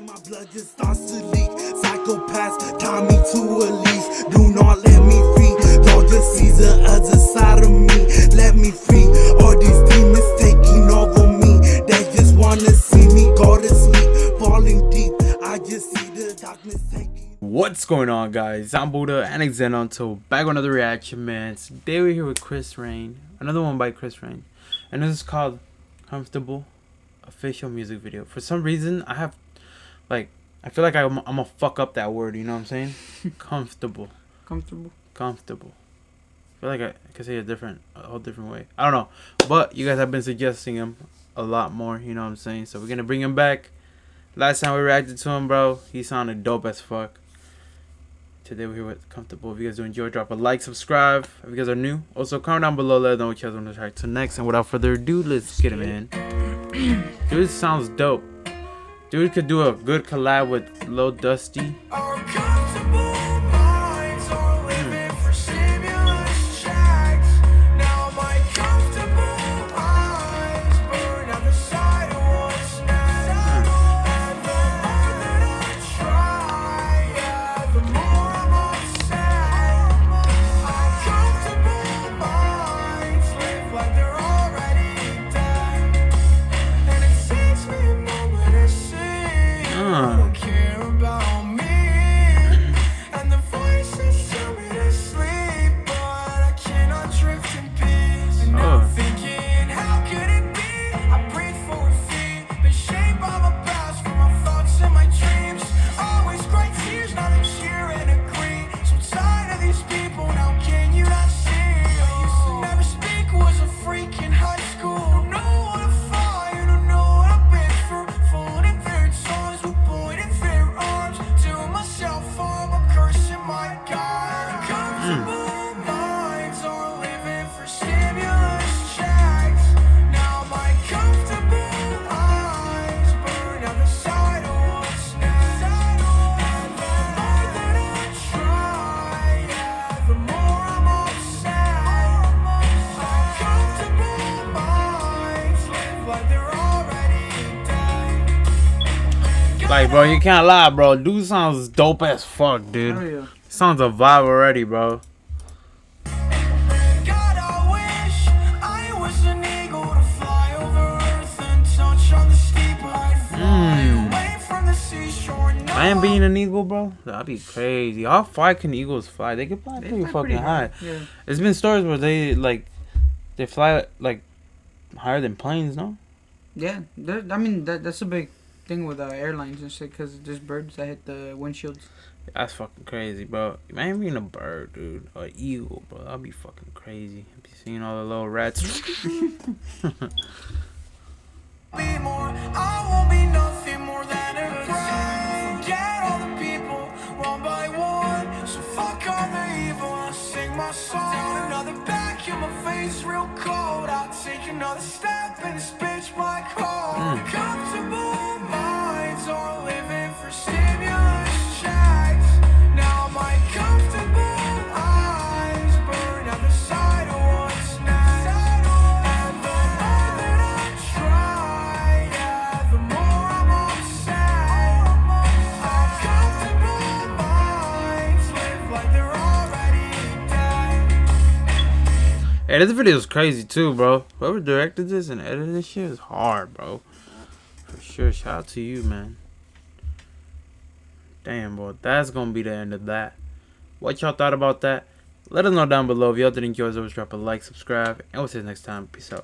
then my blood just starts to leak. Psychopaths tie me to a leash. Do not let me free. Y'all just see the other side of me. Let me free. All these demons taking over me. They just wanna see me go to sleep. Falling deep. I just see the darkness taking. What's going on, guys? I'm Buddha and Xenonto, back with another reaction, man. Today we're here with Chris Rain, another one by Chris Rain, and this is called Comfortable Official Music Video. For some reason, I feel like I'm gonna fuck up that word. You know what I'm saying? Comfortable. I feel like I could say a whole different way. I don't know, but you guys have been suggesting him a lot more. You know what I'm saying? So we're gonna bring him back. Last time we reacted to him, bro, he sounded dope as fuck. Today we're here with Comfortable. If you guys do enjoy, drop a like, subscribe. If you guys are new, also comment down below, let us know what you guys want to track to next. And without further ado, let's get it, man. Dude, sounds dope. Dude could do a good collab with Lil Dusty. Like, bro, you can't lie, bro. Dude sounds dope as fuck, dude. Oh, yeah. Sounds a vibe already, bro. I am being an eagle, bro. That'd be crazy. How far can eagles fly? They can fly pretty fucking high. Yeah. There's been stories where they fly like higher than planes, no? Yeah, I mean that's a big thing with airlines and shit, because there's birds that hit the windshields. That's fucking crazy, bro. Imagine being a bird, dude, or an eagle, bro. That'd be fucking crazy. Be seeing all the little rats. Be more, I won't be nothing more than a friend. Forget all the people, one by one. So fuck all the evil, I'll sing my song. Down another back in my face, real cold. I'll take another step in this bitch black hole. Comfortable minds are living for stimulus checks. Now my comfortable eyes burn out the side of what's next. And the more that I try, yeah, the more I'm upset. Our comfortable minds live like they're already dead. Hey, this video is crazy too, bro. Whoever directed this and edited this shit is hard, bro. For sure. Shout out to you, man. Damn, bro. That's gonna be the end of that. What y'all thought about that? Let us know down below. If y'all did enjoy, always drop a like, subscribe, and we'll see you next time. Peace out.